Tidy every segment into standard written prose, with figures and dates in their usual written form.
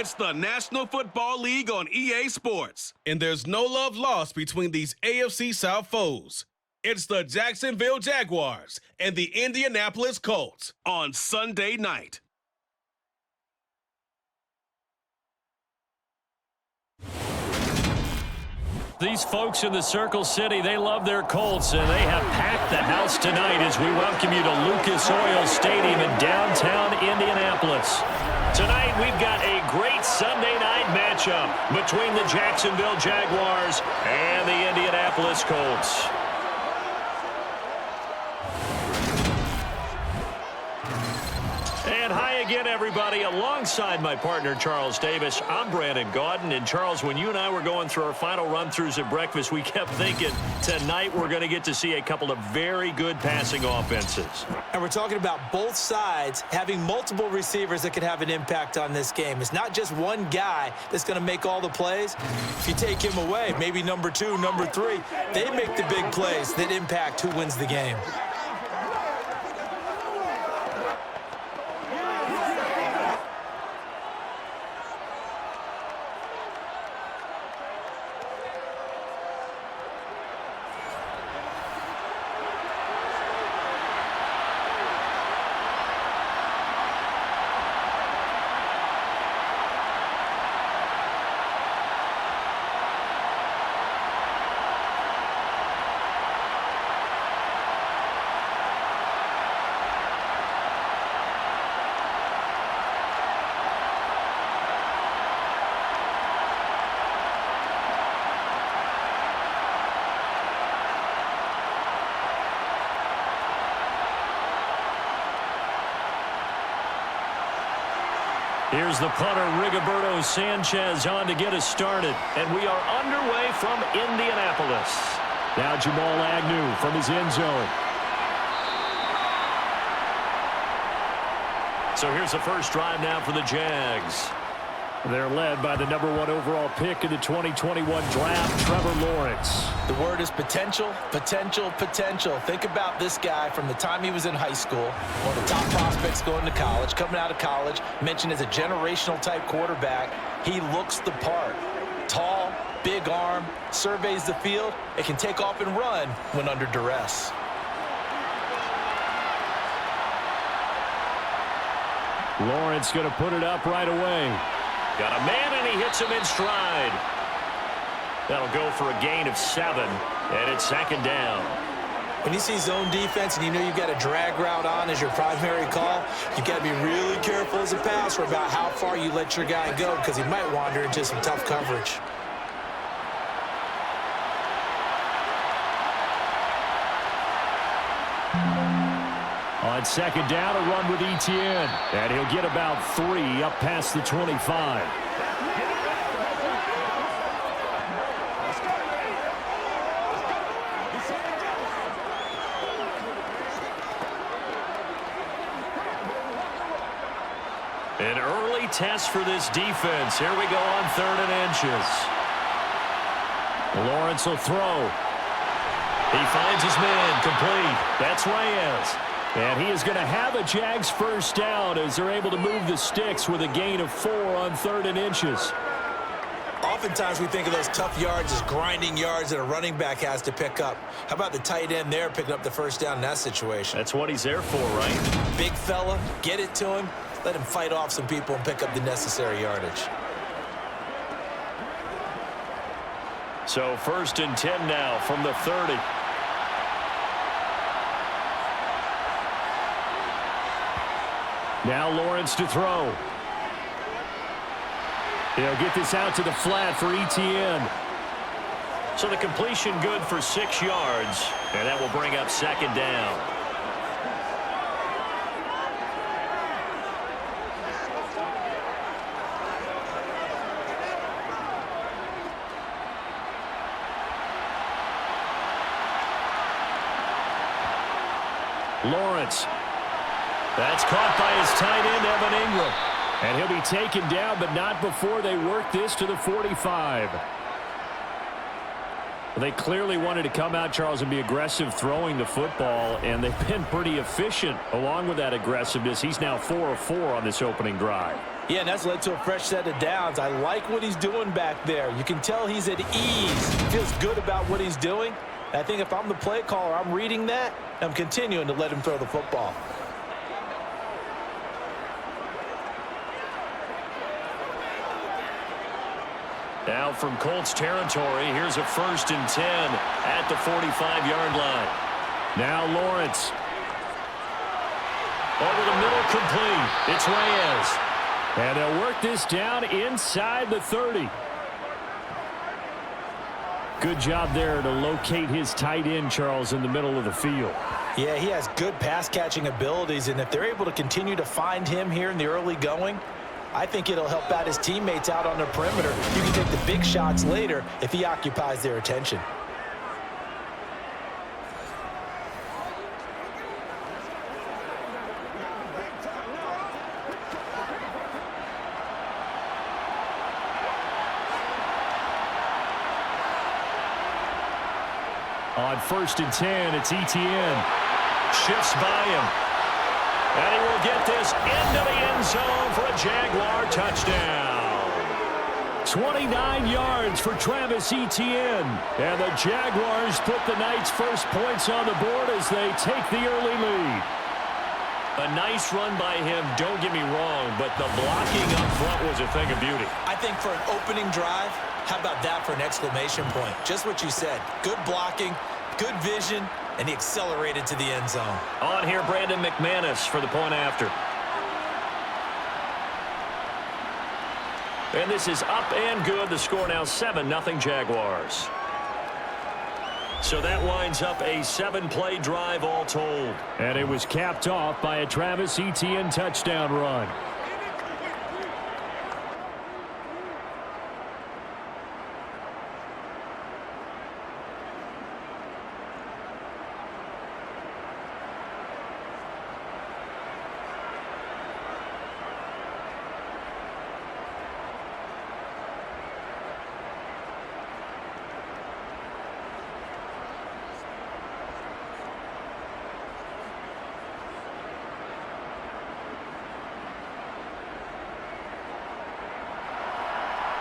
It's the National Football League on EA Sports, and there's no love lost between these AFC South foes. It's the Jacksonville Jaguars and the Indianapolis Colts on Sunday night. These folks in the Circle City, they love their Colts, and they have packed the house tonight as we welcome you to Lucas Oil Stadium in downtown Indianapolis. Tonight, we've got a great Sunday night matchup between the Jacksonville Jaguars and the Indianapolis Colts. And hi again, everybody. Alongside my partner, Charles Davis, I'm Brandon Gaudin. And, Charles, when you and I were going through our final run-throughs at breakfast, we kept thinking tonight we're going to get to see a couple of very good passing offenses. And we're talking about both sides having multiple receivers that could have an impact on this game. It's not just one guy that's going to make all the plays. If you take him away, maybe number 2, number 3, they make the big plays that impact who wins the game. Here's the punter, Rigoberto Sanchez, on to get us started. And we are underway from Indianapolis. Now Jamal Agnew from his end zone. So here's the first drive now for the Jags. They're led by the number 1 overall pick in the 2021 draft, Trevor Lawrence. The word is potential, potential, potential. Think about this guy from the time he was in high school, one of the top prospects going to college, coming out of college, mentioned as a generational type quarterback. He looks the part. Tall, big arm, surveys the field. It can take off and run when under duress. Lawrence going to put it up right away. Got a man, and he hits him in stride. That'll go for a gain of 7, and it's second down. When you see zone defense and you know you've got a drag route on as your primary call, you've got to be really careful as a passer about how far you let your guy go because he might wander into some tough coverage. On second down, a run with Etienne. And he'll get about 3 up past the 25. An early test for this defense. Here we go on 3rd and inches. Lawrence will throw. He finds his man, complete. That's Reyes. And he is going to have a Jags first down as they're able to move the sticks with a gain of 4 on 3rd and inches. Oftentimes we think of those tough yards as grinding yards that a running back has to pick up. How about the tight end there picking up the first down in that situation? That's what he's there for, right? Big fella, get it to him, let him fight off some people and pick up the necessary yardage. So 1st and 10 now from the 30. Now Lawrence to throw. He'll get this out to the flat for Etienne. So the completion good for 6 yards, and that will bring up second down. Lawrence. That's caught by his tight end, Evan Ingram. And he'll be taken down, but not before they work this to the 45. They clearly wanted to come out, Charles, and be aggressive throwing the football, and they've been pretty efficient along with that aggressiveness. He's now 4 of 4 on this opening drive. Yeah, and that's led to a fresh set of downs. I like what he's doing back there. You can tell he's at ease. He feels good about what he's doing. And I think if I'm the play caller, I'm reading that, and I'm continuing to let him throw the football. Now from Colts territory, here's a 1st and 10 at the 45-yard line. Now Lawrence. Over the middle, complete. It's Reyes. And they'll work this down inside the 30. Good job there to locate his tight end, Charles, in the middle of the field. Yeah, he has good pass-catching abilities, and if they're able to continue to find him here in the early going, I think it'll help out his teammates out on the perimeter. You can take the big shots later if he occupies their attention. On 1st and 10, it's Etienne. Shifts by him. And he will get this into the end zone for a Jaguar touchdown. 29 yards for Travis Etienne. And the Jaguars put the night's first points on the board as they take the early lead. A nice run by him, don't get me wrong, but the blocking up front was a thing of beauty. I think for an opening drive, how about that for an exclamation point? Just what you said. Good blocking, good vision, and he accelerated to the end zone. On here, Brandon McManus for the point after. And this is up and good. The score now 7-0 Jaguars. So that winds up a 7-play drive all told. And it was capped off by a Travis Etienne touchdown run.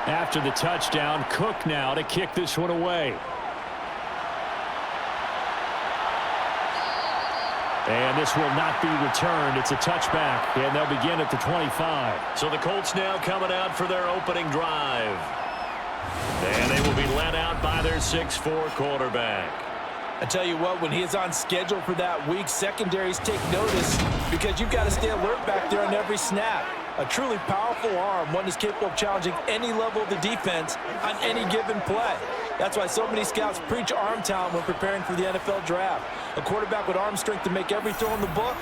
After the touchdown, Cook now to kick this one away. And this will not be returned. It's a touchback, and they'll begin at the 25. So the Colts now coming out for their opening drive. And they will be led out by their 6'4" quarterback. I tell you what, when he is on schedule for that week, secondaries take notice because you've got to stay alert back there on every snap. A truly powerful arm, one is capable of challenging any level of the defense on any given play. That's why so many scouts preach arm talent when preparing for the NFL draft. A quarterback with arm strength to make every throw in the book,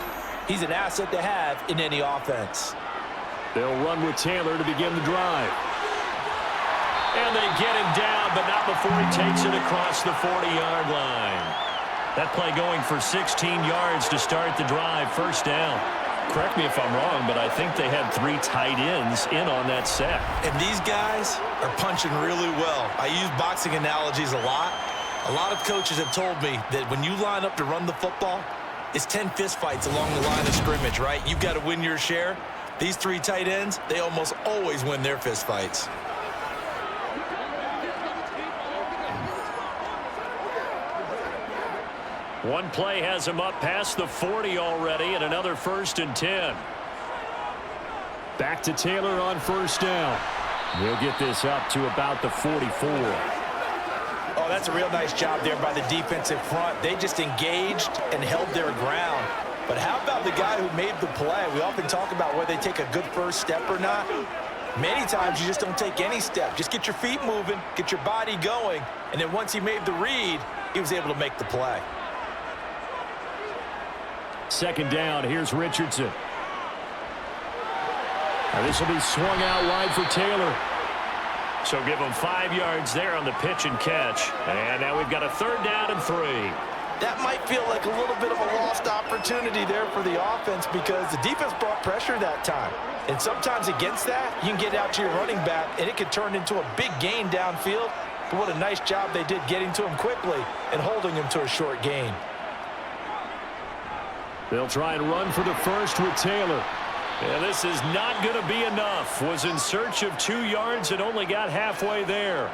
he's an asset to have in any offense. They'll run with Taylor to begin the drive. And they get him down, but not before he takes it across the 40-yard line. That play going for 16 yards to start the drive, 1st down. Correct me if I'm wrong, but I think they had 3 tight ends in on that set. And these guys are punching really well. I use boxing analogies a lot. A lot of coaches have told me that when you line up to run the football, it's 10 fistfights along the line of scrimmage, right? You've got to win your share. These 3 tight ends, they almost always win their fistfights. One play has him up past the 40 already, and another 1st and 10. Back to Taylor on 1st down. He'll get this up to about the 44. Oh, that's a real nice job there by the defensive front. They just engaged and held their ground. But how about the guy who made the play? We often talk about whether they take a good first step or not. Many times you just don't take any step. Just get your feet moving, get your body going, and then once he made the read, he was able to make the play. 2nd down, here's Richardson. Now this will be swung out wide for Taylor. So give him 5 yards there on the pitch and catch. And now we've got a 3rd down and 3. That might feel like a little bit of a lost opportunity there for the offense because the defense brought pressure that time. And sometimes against that, you can get out to your running back, and it could turn into a big gain downfield. But what a nice job they did getting to him quickly and holding him to a short gain. They'll try and run for the 1st with Taylor. And this is not going to be enough. Was in search of 2 yards and only got halfway there.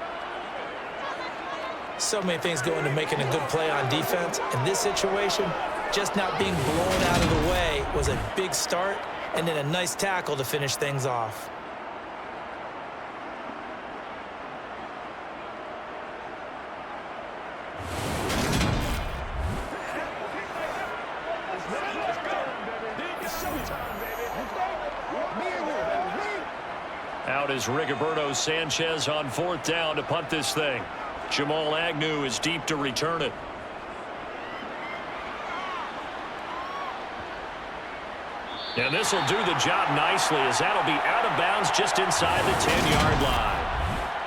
So many things go into making a good play on defense. In this situation, just not being blown out of the way was a big start, and then a nice tackle to finish things off. Out is Rigoberto Sanchez on 4th down to punt this thing. Jamal Agnew is deep to return it. And this will do the job nicely, as that'll be out of bounds just inside the 10-yard line.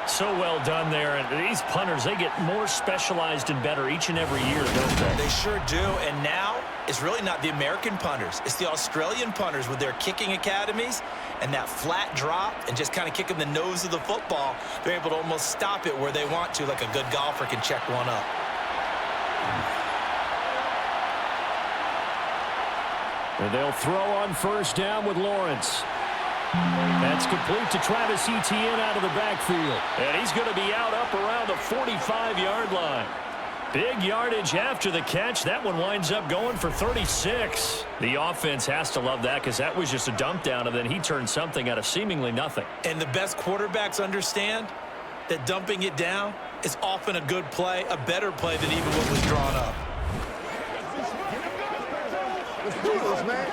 So well done there. And these punters, they get more specialized and better each and every year, don't they? They sure do. And now it's really not the American punters. It's the Australian punters with their kicking academies and that flat drop and just kind of kicking the nose of the football. They're able to almost stop it where they want to, like a good golfer can check one up. And they'll throw on 1st down with Lawrence. That's complete to Travis Etienne out of the backfield. And he's going to be out up around the 45-yard line. Big yardage after the catch. That one winds up going for 36. The offense has to love that, because that was just a dump down, and then he turned something out of seemingly nothing. And the best quarterbacks understand that dumping it down is often a good play, a better play than even what was drawn up. Let's do this, man.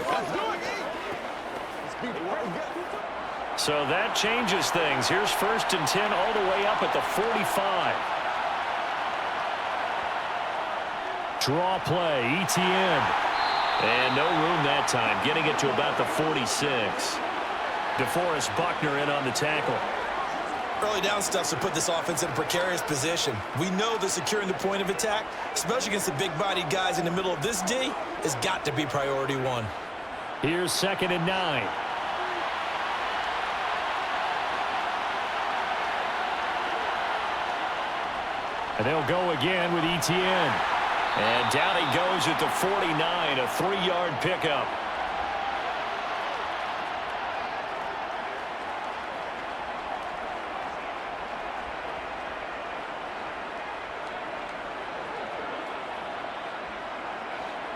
Let's do it. So that changes things. Here's 1st and 10 all the way up at the 45. Draw play, Etienne. And no room that time, getting it to about the 46. DeForest Buckner in on the tackle. Early down stuff to put this offense in a precarious position. We know that securing the point of attack, especially against the big-bodied guys in the middle of this D, has got to be priority 1. Here's 2nd and 9. And they'll go again with Etienne. And down he goes at the 49, a 3-yard pickup.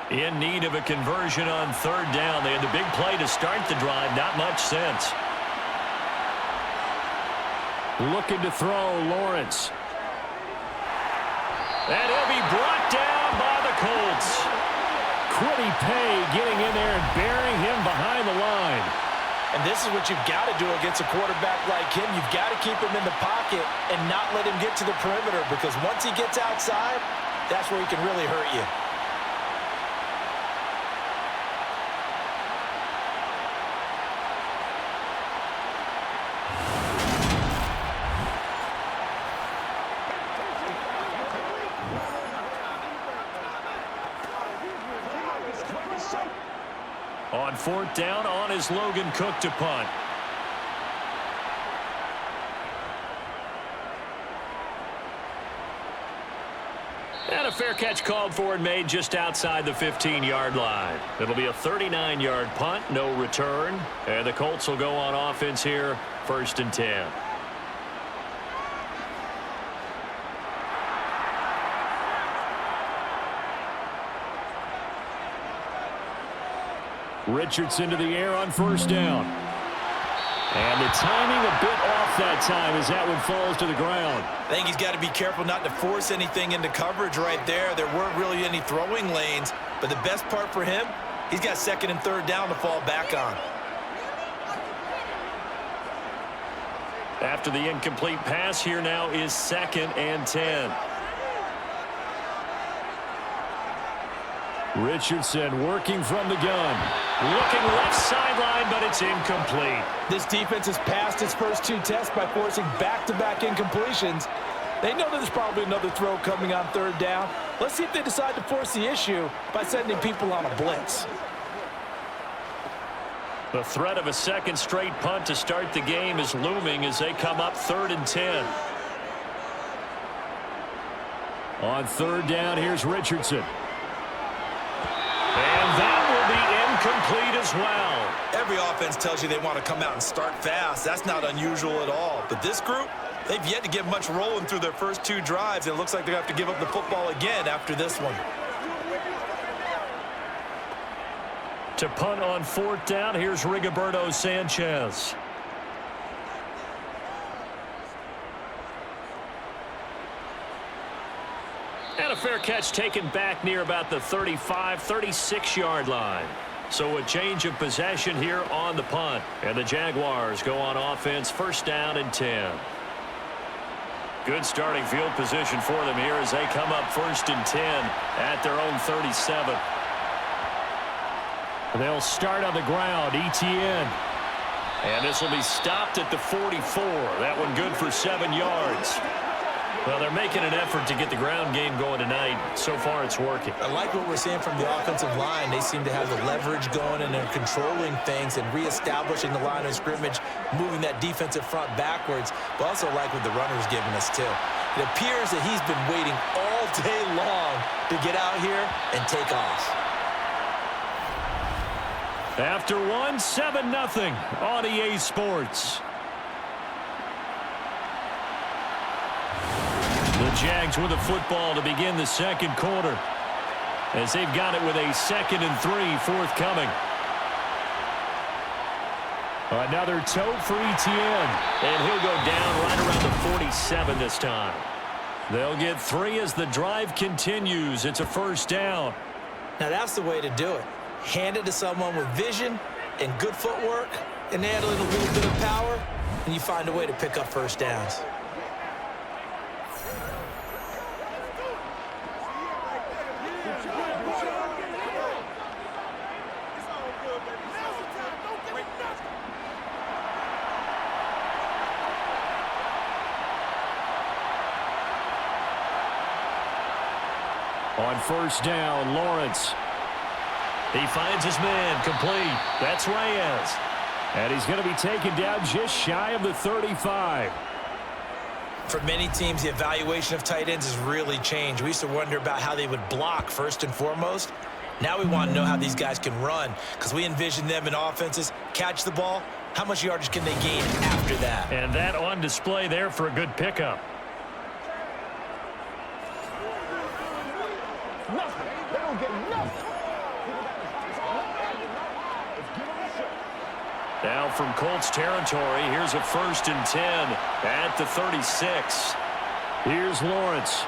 In need of a conversion on 3rd down. They had the big play to start the drive. Not much sense. Looking to throw, Lawrence. And he'll be brought down by the Colts. Quiddy Pay getting in there and burying him behind the line. And this is what you've got to do against a quarterback like him. You've got to keep him in the pocket and not let him get to the perimeter, because once he gets outside, that's where he can really hurt you. On 4th down, on is Logan Cook to punt. And a fair catch called for and made just outside the 15-yard line. It'll be a 39-yard punt, no return. And the Colts will go on offense here, 1st and 10. Richardson to the air on 1st down. And the timing a bit off that time as that one falls to the ground. I think he's got to be careful not to force anything into coverage right there. There weren't really any throwing lanes, but the best part for him, he's got 2nd and 3rd down to fall back on. After the incomplete pass, here now is 2nd and 10. Richardson working from the gun. Looking left sideline, but it's incomplete. This defense has passed its first 2 tests by forcing back-to-back incompletions. They know that there's probably another throw coming on 3rd down. Let's see if they decide to force the issue by sending people on a blitz. The threat of a 2nd straight punt to start the game is looming as they come up 3rd and 10. On 3rd down, here's Richardson. And that will be incomplete as as well. Every offense tells you they want to come out and start fast. That's not unusual at all. But this group, they've yet to get much rolling through their first 2 drives. And it looks like they're going to have to give up the football again after this one. To punt on 4th down, here's Rigoberto Sanchez. And a fair catch taken back near about the 35, 36-yard line. So a change of possession here on the punt. And the Jaguars go on offense, 1st down and 10. Good starting field position for them here as they come up 1st and 10 at their own 37. They'll start on the ground, ETN. And this will be stopped at the 44. That one good for 7 yards. Well, they're making an effort to get the ground game going tonight. So far, it's working. I like what we're seeing from the offensive line. They seem to have the leverage going, and they're controlling things and reestablishing the line of scrimmage, moving that defensive front backwards. But also like what the runner's giving us, too. It appears that he's been waiting all day long to get out here and take off. After 7-0 on EA Sports. The Jags with the football to begin the 2nd quarter, as they've got it with a 2nd and 3 forthcoming. Another tote for ETN, and he'll go down right around the 47 this time. They'll get 3 as the drive continues. It's a 1st down. Now that's the way to do it. Hand it to someone with vision and good footwork, and add a little bit of power, and you find a way to pick up 1st downs. On 1st down, Lawrence. He finds his man, complete. That's Reyes. And he's going to be taken down just shy of the 35. For many teams, the evaluation of tight ends has really changed. We used to wonder about how they would block first and foremost. Now we want to know how these guys can run, because we envision them in offenses, catch the ball, how much yardage can they gain after that? And that on display there for a good pickup. Nothing. They don't get nothing. Now from Colts territory, here's a 1st and 10 at the 36. Here's Lawrence.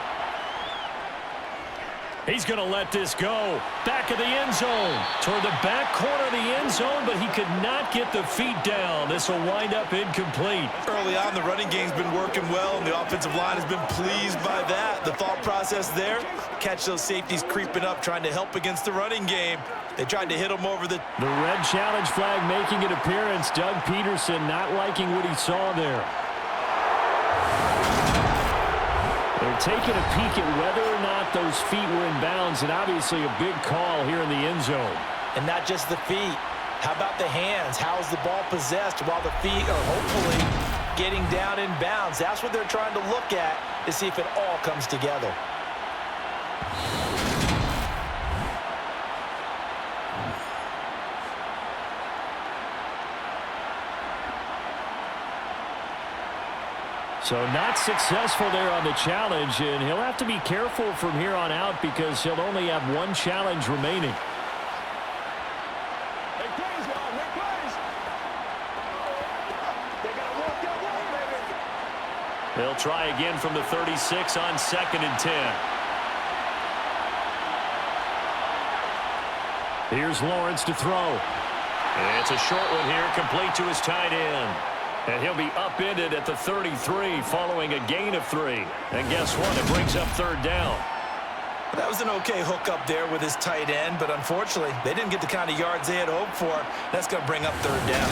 He's going to let this go. Back of the end zone. Toward the back corner of the end zone, but he could not get the feet down. This will wind up incomplete. Early on, the running game's been working well, and the offensive line has been pleased by that. The thought process there, catch those safeties creeping up, trying to help against the running game. They tried to hit him over the red challenge flag making an appearance. Doug Peterson not liking what he saw there. They're taking a peek at whether or not those feet were in bounds, and obviously a big call here in the end zone. And not just the feet. How about the hands? How's the ball possessed while the feet are hopefully getting down in bounds? That's what they're trying to look at to see if it all comes together. So not successful there on the challenge, and he'll have to be careful from here on out because he'll only have 1 challenge remaining. They'll try again from the 36 on 2nd and 10. Here's Lawrence to throw. And it's a short one here, complete to his tight end. And he'll be upended at the 33 following a gain of 3. And guess what? It brings up 3rd down. That was an okay hookup there with his tight end, but unfortunately, they didn't get the kind of yards they had hoped for. That's going to bring up 3rd down.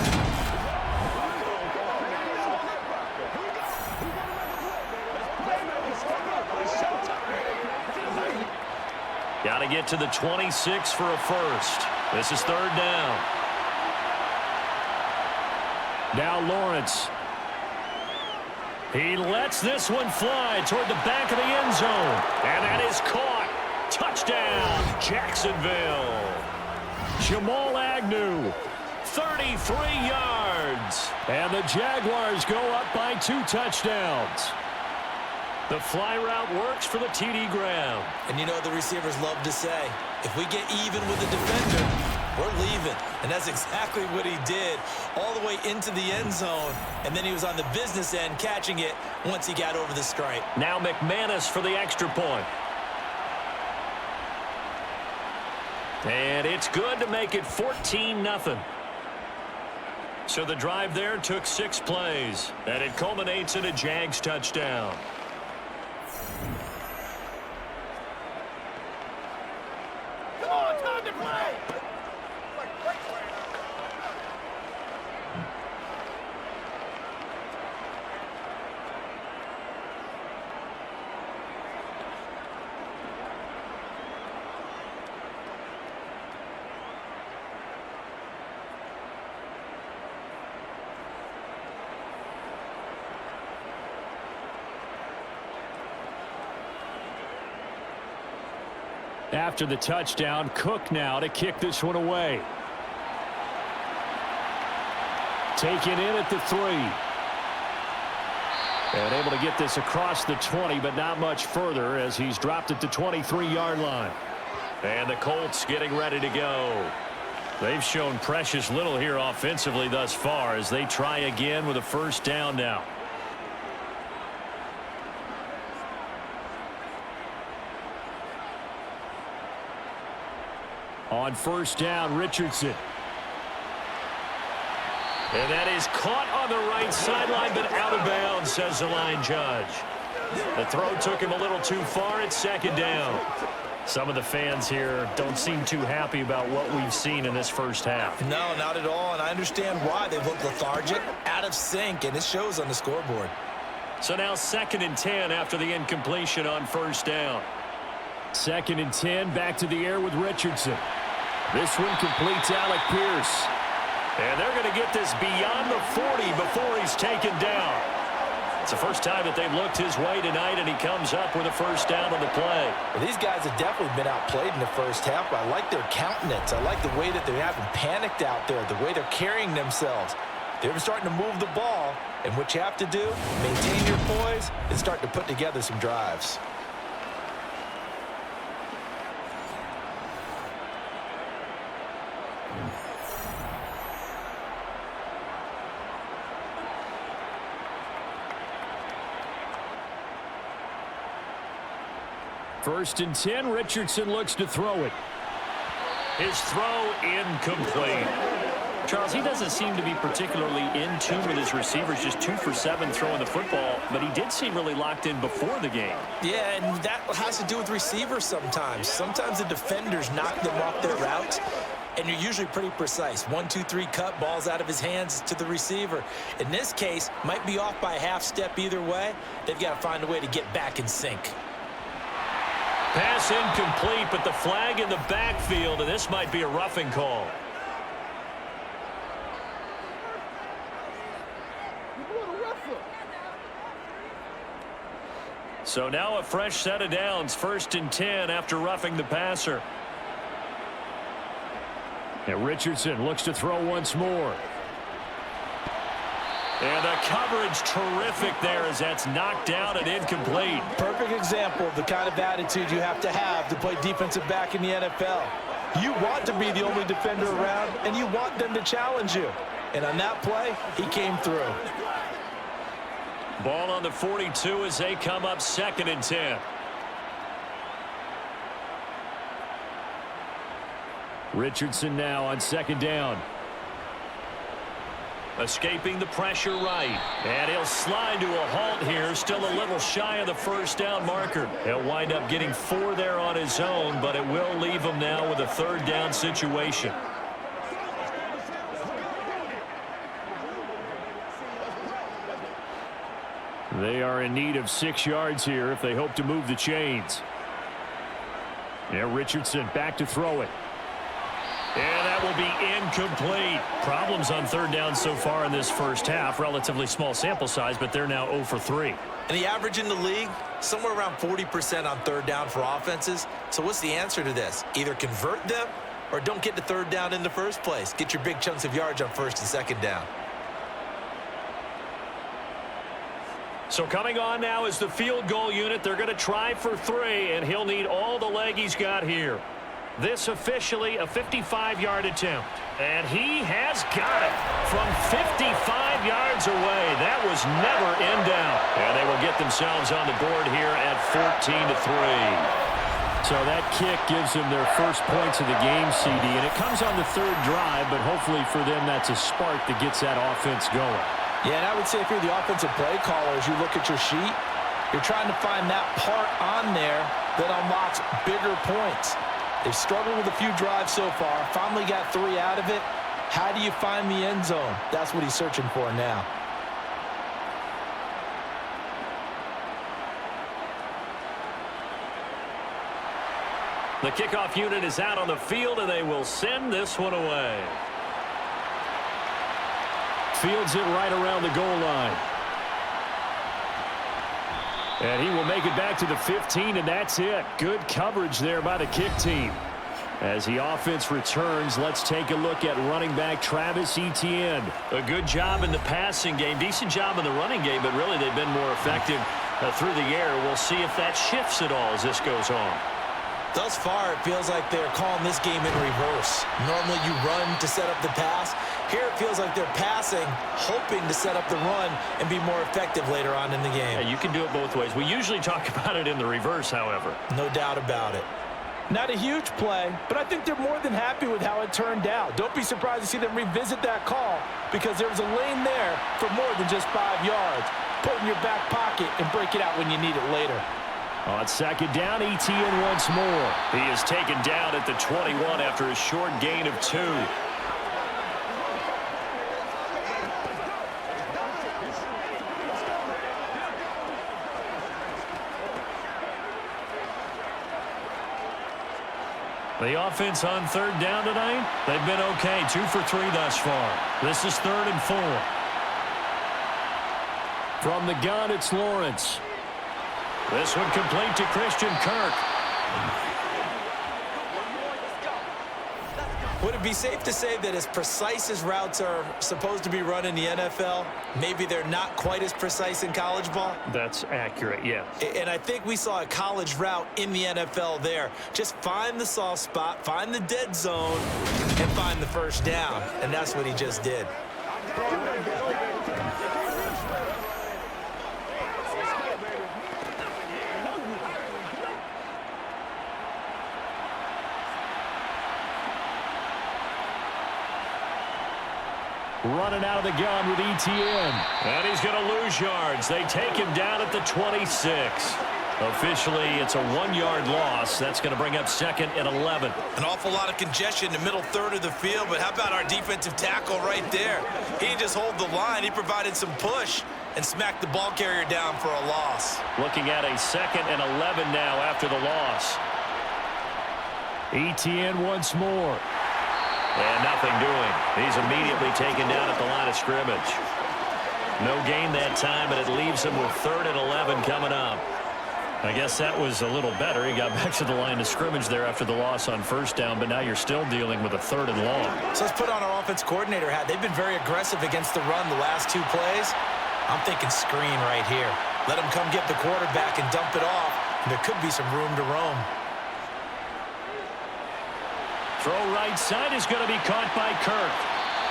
Got to get to the 26 for a first. This is 3rd down. Now Lawrence. He lets this one fly toward the back of the end zone. And that is caught. Touchdown, Jacksonville. Jamal Agnew, 33 yards. And the Jaguars go up by 2 touchdowns. The fly route works for the TD Graham. And you know the receivers love to say, if we get even with the defender, we're leaving. And that's exactly what he did, all the way into the end zone. And then he was on the business end catching it once he got over the stripe. Now McManus for the extra point. And it's good to make it 14-0. So the drive there took 6 plays, and it culminates in a Jags touchdown. Come on, time to play. After the touchdown, Cook now to kick this one away. Taken in at the 3. And able to get this across the 20, but not much further as he's dropped it to 23-yard line. And the Colts getting ready to go. They've shown precious little here offensively thus far as they try again with a first down now. On first down, Richardson. And that is caught on the right sideline, but out of bounds, says the line judge. The throw took him a little too far at second down. Some of the fans here don't seem too happy about what we've seen in this first half. No, not at all, and I understand why. They look lethargic, out of sync, and it shows on the scoreboard. So now 2nd and 10 after the incompletion on first down. 2nd and 10, back to the air with Richardson. This one completes Alec Pierce. And they're going to get this beyond the 40 before he's taken down. It's the first time that they've looked his way tonight, and he comes up with a first down on the play. Well, these guys have definitely been outplayed in the first half, but I like their countenance. I like the way that they haven't panicked out there, the way they're carrying themselves. They're starting to move the ball, and what you have to do, maintain your poise and start to put together some drives. First and 10, Richardson looks to throw it. His throw incomplete. Charles, he doesn't seem to be particularly in tune with his receivers, just 2 for 7 throwing the football, but he did seem really locked in before the game. Yeah, and that has to do with receivers sometimes. Sometimes the defenders knock them off their routes, and you're usually pretty precise. 1, 2, 3 cut, balls out of his hands to the receiver. In this case, might be off by a half step either way. They've got to find a way to get back in sync. Pass incomplete, but the flag in the backfield, and this might be a roughing call. So now a fresh set of downs, 1st and 10 after roughing the passer. And Richardson looks to throw once more. And the coverage terrific there as that's knocked down and incomplete. Perfect example of the kind of attitude you have to play defensive back in the NFL. You want to be the only defender around, and you want them to challenge you. And on that play, he came through. Ball on the 42 as they come up 2nd and 10. Richardson now on 2nd down. Escaping the pressure right. And he'll slide to a halt here. Still a little shy of the first down marker. He'll wind up getting 4 there on his own, but it will leave him now with a 3rd down situation. They are in need of 6 yards here if they hope to move the chains. Now Richardson back to throw it. And that will be incomplete. Problems on 3rd down so far in this first half. Relatively small sample size, but they're now 0 for 3. And the average in the league, somewhere around 40% on 3rd down for offenses. So what's the answer to this? Either convert them or don't get to third down in the first place. Get your big chunks of yards on first and second down. So coming on now is the field goal unit. They're going to try for 3, and he'll need all the leg he's got here. This officially a 55-yard attempt. And he has got it from 55 yards away. That was never in doubt. And they will get themselves on the board here at 14-3. So that kick gives them their first points of the game, CD. And it comes on the 3rd drive, but hopefully for them that's a spark that gets that offense going. Yeah, and I would say if you're the offensive play caller, as you look at your sheet, you're trying to find that part on there that unlocks bigger points. They've struggled with a few drives so far. Finally got 3 out of it. How do you find the end zone? That's what he's searching for now. The kickoff unit is out on the field, and they will send this one away. Fields it right around the goal line. And he will make it back to the 15, and that's it. Good coverage there by the kick team. As the offense returns, let's take a look at running back Travis Etienne. A good job in the passing game, decent job in the running game, but really they've been more effective through the air. We'll see if that shifts at all as this goes on. Thus far, it feels like they're calling this game in reverse. Normally you run to set up the pass. Here it feels like they're passing, hoping to set up the run and be more effective later on in the game. Yeah, you can do it both ways. We usually talk about it in the reverse, however. No doubt about it. Not a huge play, but I think they're more than happy with how it turned out. Don't be surprised to see them revisit that call because there was a lane there for more than just 5 yards. Put it in your back pocket and break it out when you need it later. On 2nd down, Etienne once more. He is taken down at the 21 after a short gain of 2. The offense on 3rd down tonight, they've been okay. 2 for 3 thus far. This is 3rd and 4. From the gun, it's Lawrence. This one complete to Christian Kirk. Would it be safe to say that as precise as routes are supposed to be run in the NFL, maybe they're not quite as precise in college ball? That's accurate, yeah. And I think we saw a college route in the NFL there. Just find the soft spot, find the dead zone, and find the first down. And that's what he just did. Running out of the gun with Etienne. And he's going to lose yards. They take him down at the 26. Officially, it's a 1-yard loss. That's going to bring up 2nd and 11. An awful lot of congestion in the middle third of the field, but how about our defensive tackle right there? He didn't just hold the line. He provided some push and smacked the ball carrier down for a loss. Looking at a 2nd and 11 now after the loss. Etienne once more. And nothing doing. He's immediately taken down at the line of scrimmage. No gain that time, but it leaves him with 3rd and 11 coming up. I guess that was a little better. He got back to the line of scrimmage there after the loss on 1st down, but now you're still dealing with a 3rd and long. So let's put on our offense coordinator hat. They've been very aggressive against the run the last 2 plays. I'm thinking screen right here. Let him come get the quarterback and dump it off, and there could be some room to roam. Throw right side is going to be caught by Kirk.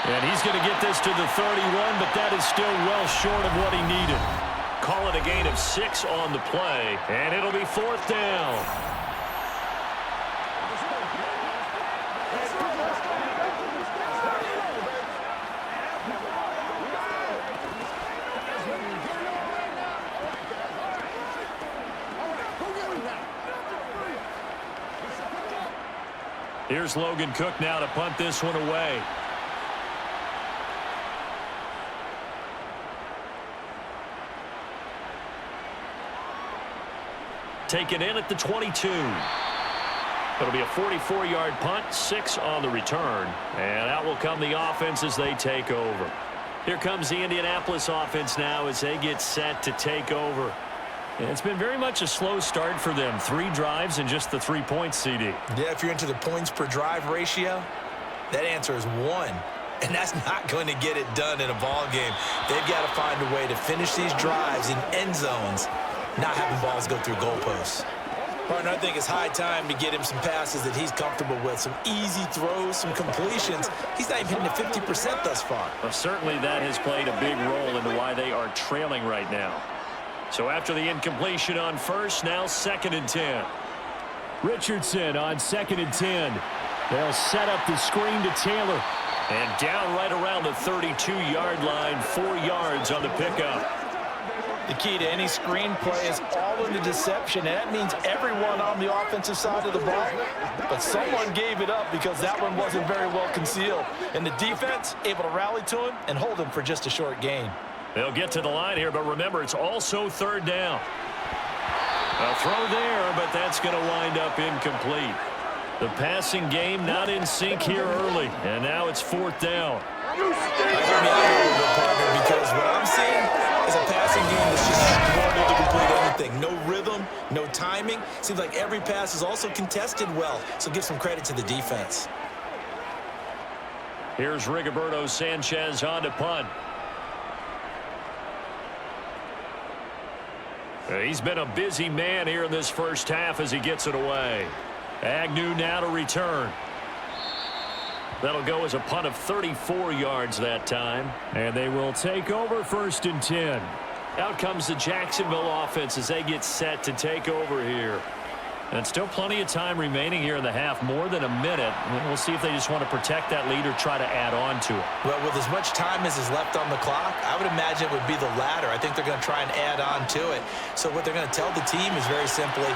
And he's going to get this to the 31, but that is still well short of what he needed. Call it a gain of 6 on the play, and it'll be 4th down. Here's Logan Cook now to punt this one away. Taken in at the 22. It'll be a 44-yard punt, 6 on the return. And out will come the offense as they take over. Here comes the Indianapolis offense now as they get set to take over. It's been very much a slow start for them. 3 drives and just the 3 points, CD. Yeah, if you're into the points per drive ratio, that answer is 1. And that's not going to get it done in a ball game. They've got to find a way to finish these drives in end zones, not having balls go through goalposts. Partner, I think it's high time to get him some passes that he's comfortable with, some easy throws, some completions. He's not even hitting the 50% thus far. Well, certainly that has played a big role into why they are trailing right now. So after the incompletion on first, now 2nd and 10. Richardson on 2nd and 10. They'll set up the screen to Taylor. And down right around the 32-yard line, 4 yards on the pickup. The key to any screen play is all in the deception, and that means everyone on the offensive side of the ball. But someone gave it up because that one wasn't very well concealed. And the defense able to rally to him and hold him for just a short gain. They'll get to the line here, but remember, it's also 3rd down. A throw there, but that's going to wind up incomplete. The passing game not in sync here early, and now it's 4th down. Because what I'm seeing is a passing game that's just not normal to complete anything. No rhythm, no timing. Seems like every pass is also contested well, so give some credit to the defense. Here's Rigoberto Sanchez on to punt. He's been a busy man here in this first half as he gets it away. Agnew now to return. That'll go as a punt of 34 yards that time. And they will take over 1st and 10. Out comes the Jacksonville offense as they get set to take over here. And still plenty of time remaining here in the half, more than a minute. We'll see if they just want to protect that lead or try to add on to it. Well, with as much time as is left on the clock, I would imagine it would be the latter. I think they're going to try and add on to it. So what they're going to tell the team is very simply,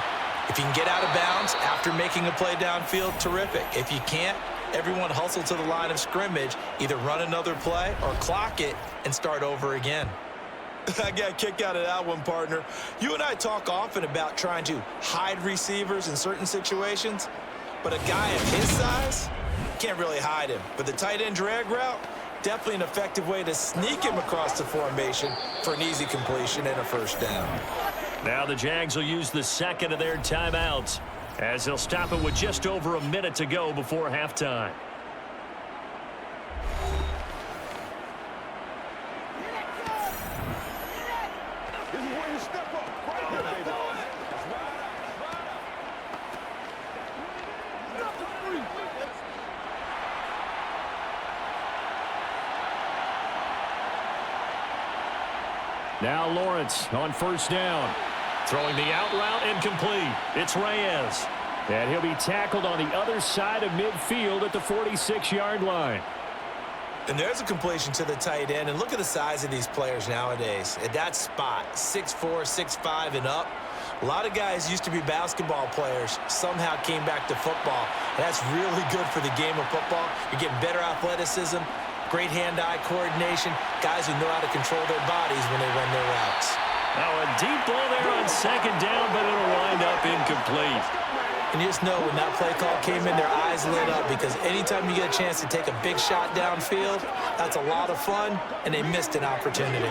if you can get out of bounds after making a play downfield, terrific. If you can't, everyone hustle to the line of scrimmage, either run another play or clock it and start over again. I got a kick out of that one, partner. You and I talk often about trying to hide receivers in certain situations, but a guy of his size can't really hide him. But the tight end drag route, definitely an effective way to sneak him across the formation for an easy completion and a 1st down. Now the Jags will use the 2nd of their timeouts as they'll stop it with just over a minute to go before halftime. Now Lawrence on 1st down. Throwing the out route incomplete. It's Reyes. And he'll be tackled on the other side of midfield at the 46-yard line. And there's a completion to the tight end. And look at the size of these players nowadays. At that spot, 6'4", 6'5", and up. A lot of guys used to be basketball players, somehow came back to football. And that's really good for the game of football. You're getting better athleticism, great hand-eye coordination, guys who know how to control their bodies when they run their routes. Now a deep ball there on 2nd down, but it'll wind up incomplete. And you just know when that play call came in, their eyes lit up, because anytime you get a chance to take a big shot downfield, that's a lot of fun, and they missed an opportunity.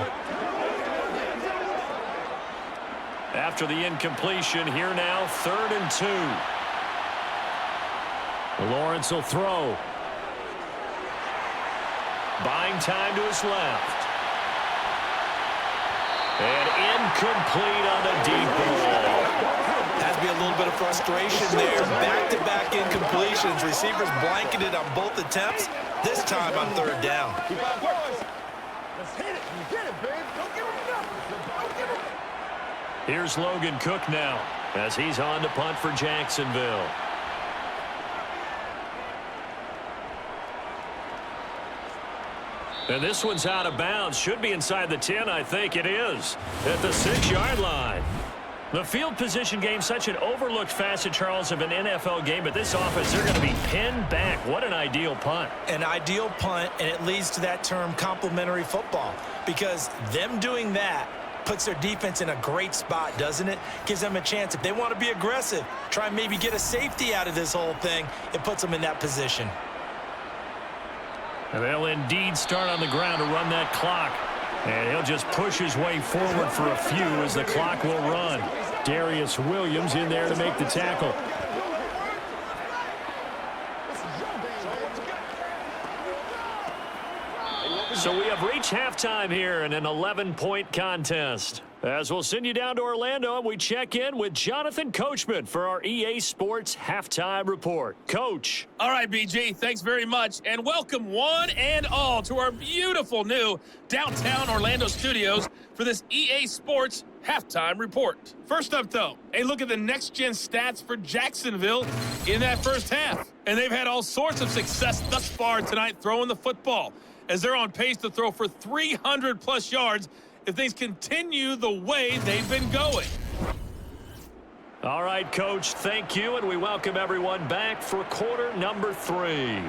After the incompletion, here now, 3rd and 2. Lawrence will throw. Buying time to his left. And incomplete on the deep ball. Has to be a little bit of frustration there. Back-to-back incompletions. Receivers blanketed on both attempts, this time on 3rd down. Let's hit it. You get it, babe. Don't give him nothing. Don't give him. Here's Logan Cook now as he's on to punt for Jacksonville. And this one's out of bounds. Should be inside the 10, I think it is. At the 6-yard line. The field position game, such an overlooked facet, Charles, of an NFL game. But this offense, they're going to be pinned back. What an ideal punt. An ideal punt, and it leads to that term complementary football. Because them doing that puts their defense in a great spot, doesn't it? Gives them a chance. If they want to be aggressive, try and maybe get a safety out of this whole thing, it puts them in that position. And they'll indeed start on the ground to run that clock. And he'll just push his way forward for a few as the clock will run. Darius Williams in there to make the tackle. So we have reached halftime here in an 11-point contest. As we'll send you down to Orlando, and we check in with Jonathan Coachman for our EA Sports Halftime Report. Coach. All right, BG, thanks very much. And welcome one and all to our beautiful new downtown Orlando studios for this EA Sports Halftime Report. First up, though, a look at the next-gen stats for Jacksonville in that first half. And they've had all sorts of success thus far tonight throwing the football, as they're on pace to throw for 300-plus yards if things continue the way they've been going. All right, Coach, thank you, and we welcome everyone back for quarter number 3.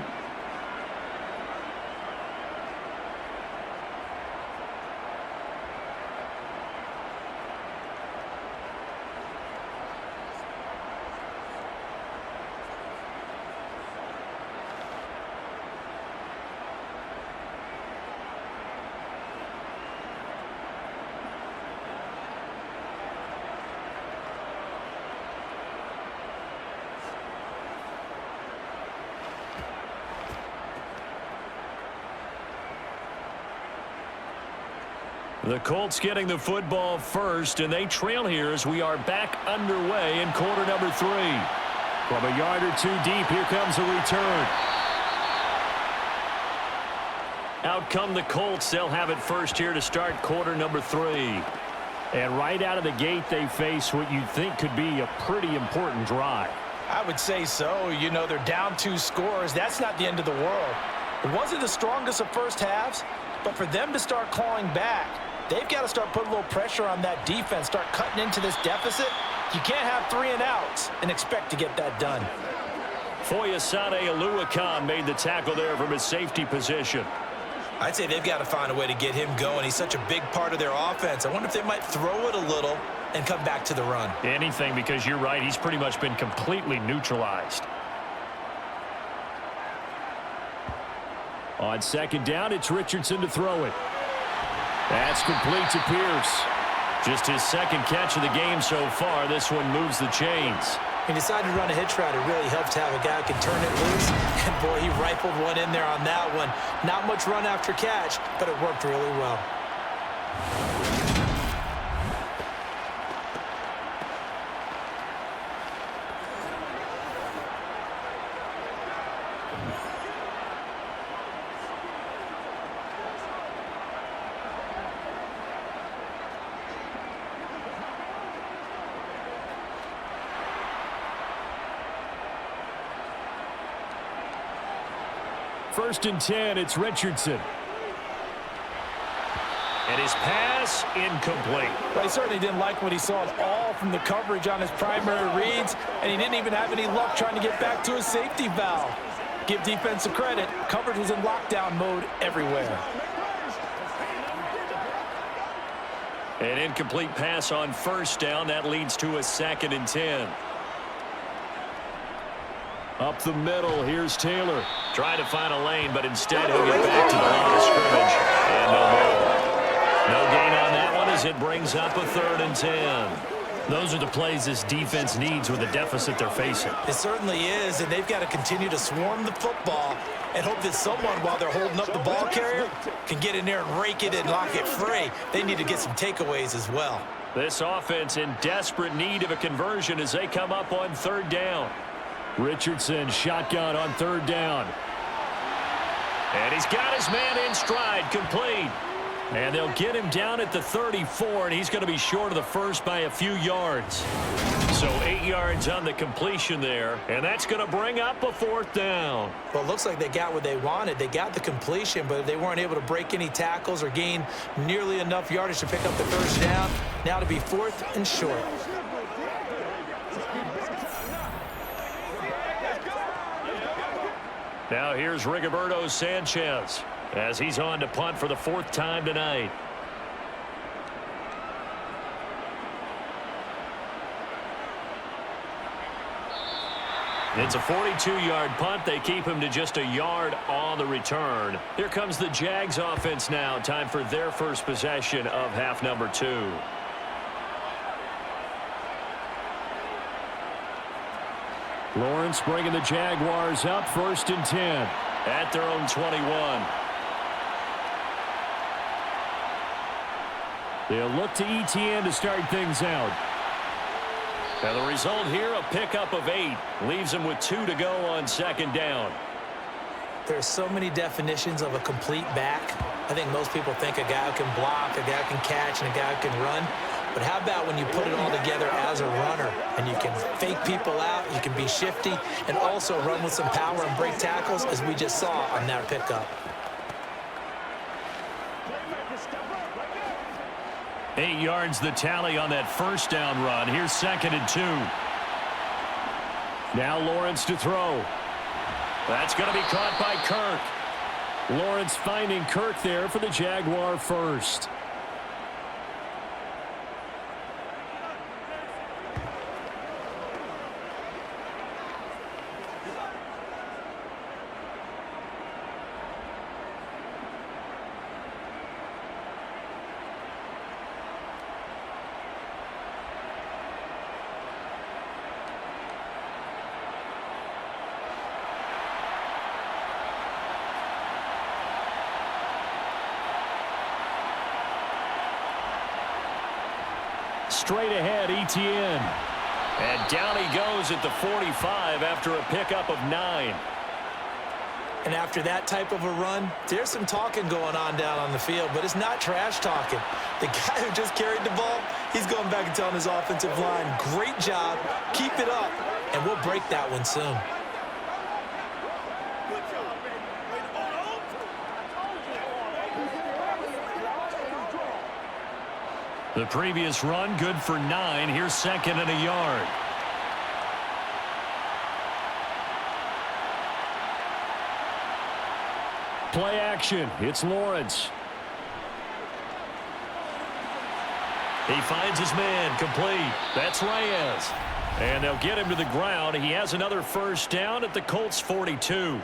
The Colts getting the football first, and they trail here as we are back underway in quarter number 3. From a yard or two deep, here comes a return. Out come the Colts. They'll have it first here to start quarter number 3. And right out of the gate, they face what you'd think could be a pretty important drive. I would say so. You know, they're down 2 scores. That's not the end of the world. It wasn't the strongest of first halves, but for them to start clawing back, they've got to start putting a little pressure on that defense, start cutting into this deficit. You can't have 3 and outs and expect to get that done. Foyesade Oluwakan made the tackle there from his safety position. I'd say they've got to find a way to get him going. He's such a big part of their offense. I wonder if they might throw it a little and come back to the run. Anything, because you're right, he's pretty much been completely neutralized. On second down, it's Richardson to throw it. That's complete to Pierce. Just his second catch of the game so far. This one moves the chains. He decided to run a hitch route. It really helps to have a guy who can turn it loose. And, boy, he rifled one in there on that one. Not much run after catch, but it worked really well. First and 10, it's Richardson. And his pass incomplete. But he certainly didn't like what he saw at all from the coverage on his primary reads, and he didn't even have any luck trying to get back to his safety valve. Give defense a credit. Coverage was in lockdown mode everywhere. An incomplete pass on first down. That leads to a 2nd and 10. Up the middle, here's Taylor. Trying to find a lane, but instead he'll get back to the line of scrimmage. And no more. No gain on that one as it brings up a 3rd and 10. Those are the plays this defense needs with the deficit they're facing. It certainly is, and they've got to continue to swarm the football and hope that someone, while they're holding up the ball carrier, can get in there and rake it and lock it free. They need to get some takeaways as well. This offense in desperate need of a conversion as they come up on 3rd down. Richardson shotgun on 3rd down. And he's got his man in stride, complete. And they'll get him down at the 34, and he's going to be short of the first by a few yards. So 8 yards on the completion there, and that's going to bring up a 4th down. Well, it looks like they got what they wanted. They got the completion, but they weren't able to break any tackles or gain nearly enough yardage to pick up the first down. Now to be 4th and short. Now here's Rigoberto Sanchez as he's on to punt for the 4th time tonight. It's a 42-yard punt. They keep him to just a yard on the return. Here comes the Jags offense now. Time for their first possession of half number 2. Lawrence bringing the Jaguars up 1st and 10 at their own 21. They'll look to ETN to start things out. And the result here, a pickup of 8. Leaves them with 2 to go on 2nd down. There's so many definitions of a complete back. I think most people think a guy who can block, a guy who can catch, and a guy who can run. But how about when you put it all together as a runner, and you can fake people out, you can be shifty, and also run with some power and break tackles, as we just saw on that pickup. 8 yards the tally on that 1st down run. Here's 2nd and 2. Now Lawrence to throw. That's going to be caught by Kirk. Lawrence finding Kirk there for the Jaguar first. Straight ahead, ETN. And down he goes at the 45 after a pickup of 9. And after that type of a run, there's some talking going on down on the field, but it's not trash talking. The guy who just carried the ball, he's going back and telling his offensive line, great job, keep it up, and we'll break that one soon. The previous run, good for 9. Here's 2nd and a yard. Play action. It's Lawrence. He finds his man, complete. That's Reyes. And they'll get him to the ground. He has another 1st down at the Colts 42.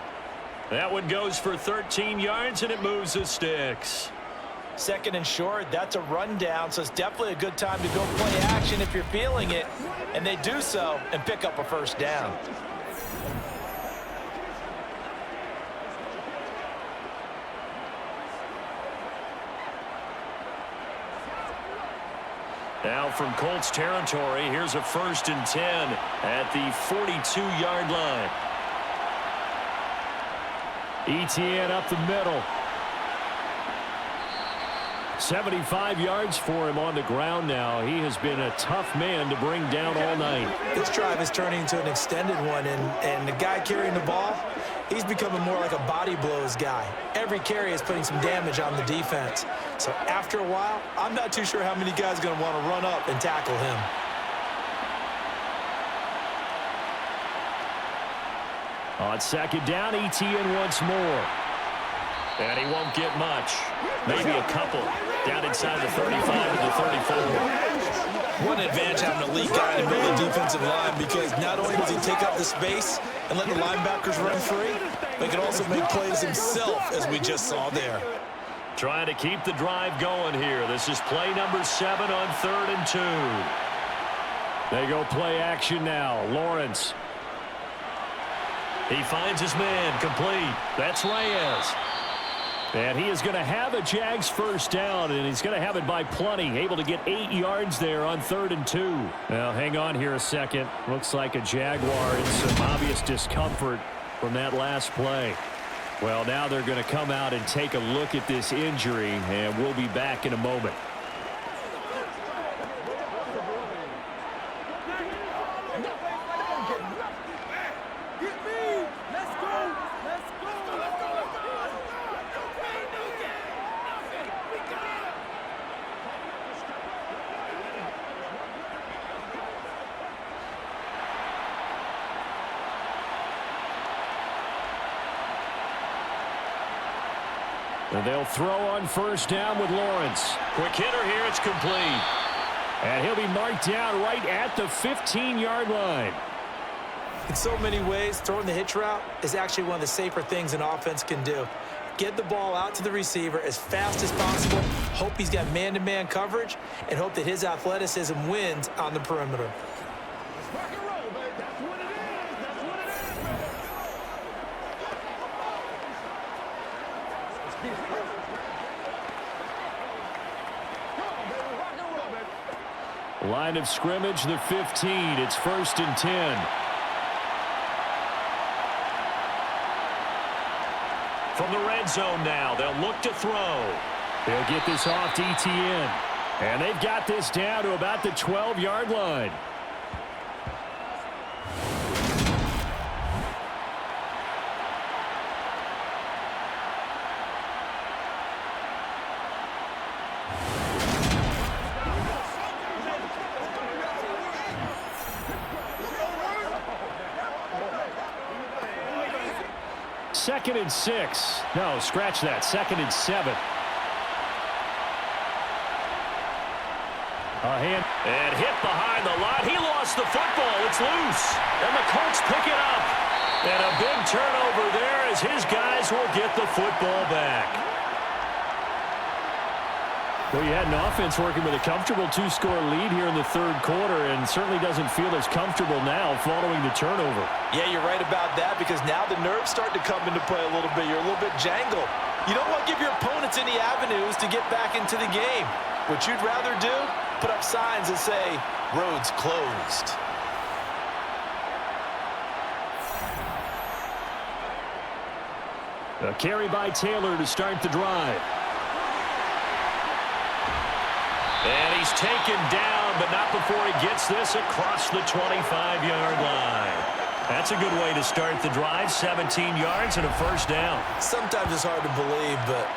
That one goes for 13 yards, and it moves the Stix. 2nd and short, that's a rundown, so it's definitely a good time to go play action if you're feeling it. And they do so and pick up a 1st down. Now from Colts territory, here's a 1st and 10 at the 42-yard line. ETN up the middle. 75 yards for him on the ground now. He has been a tough man to bring down all night. This drive is turning into an extended one, and the guy carrying the ball, he's becoming more like a body blows guy. Every carry is putting some damage on the defense. So after a while, I'm not too sure how many guys are going to want to run up and tackle him. On 2nd down, ETN once more. And he won't get much. Maybe a couple. Down inside the 35 to the 34. What an advantage having a lead guy in the middle of the defensive line, because not only does he take up the space and let the linebackers run free, but he can also make plays himself, as we just saw there. Trying to keep the drive going here. This is play number 7 on 3rd and 2. They go play action now. Lawrence. He finds his man, complete. That's Reyes. And he is going to have a Jags 1st down, and he's going to have it by plenty. Able to get 8 yards there on 3rd and 2. Now, hang on here a second. Looks like a Jaguar in some obvious discomfort from that last play. Well, now they're going to come out and take a look at this injury, and we'll be back in a moment. And they'll throw on 1st down with Lawrence. Quick hitter here, it's complete. And he'll be marked down right at the 15-yard line. In so many ways, throwing the hitch route is actually one of the safer things an offense can do. Get the ball out to the receiver as fast as possible, hope he's got man-to-man coverage, and hope that his athleticism wins on the perimeter. Let's rock and roll, baby. That's what it is. That's what it is, baby. Come on, baby. Rock and roll, baby. Line of scrimmage, the 15. It's 1st and 10. From the red zone now, they'll look to throw. They'll get this off to ETN. And they've got this down to about the 12-yard line. Second and 6. No, scratch that. 2nd and 7. A hand. And hit behind the line. He lost the football. It's loose. And the Colts pick it up. And a big turnover there as his guys will get the football back. Well, you had an offense working with a comfortable 2-score lead here in the 3rd quarter and certainly doesn't feel as comfortable now following the turnover. Yeah, you're right about that because now the nerves start to come into play a little bit. You're a little bit jangled. You don't want to give your opponents any avenues to get back into the game. What you'd rather do, put up signs that say, roads closed. A carry by Taylor to start the drive. And he's taken down, but not before he gets this across the 25-yard line. That's a good way to start the drive. 17 yards and a 1st down. Sometimes it's hard to believe, but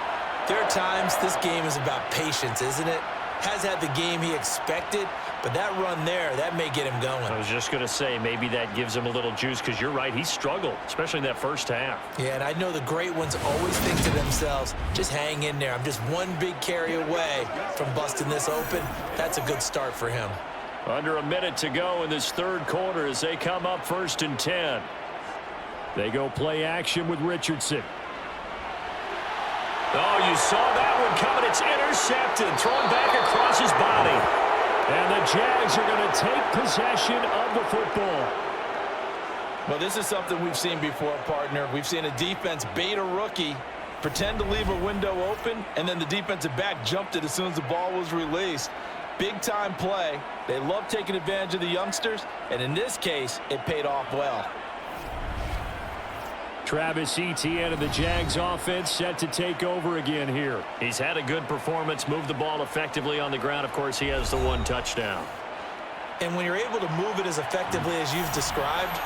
there are times this game is about patience, isn't it? Has had the game he expected, but that run there, that may get him going. I was just going to say, maybe that gives him a little juice because you're right, he struggled, especially in that 1st half. Yeah, and I know the great ones always think to themselves, just hang in there. I'm just one big carry away from busting this open. That's a good start for him. Under a minute to go in this 3rd quarter as they come up 1st and 10. They go play action with Richardson. Oh, you saw that one coming. It's intercepted, thrown back across his body. And the Jags are going to take possession of the football. Well, this is something we've seen before, partner. We've seen a defense bait a rookie, pretend to leave a window open, and then the defensive back jumped it as soon as the ball was released. Big-time play. They love taking advantage of the youngsters, and in this case, it paid off well. Travis Etienne of the Jags offense set to take over again here. He's had a good performance, moved the ball effectively on the ground. Of course, he has the 1 touchdown. And when you're able to move it as effectively as you've described,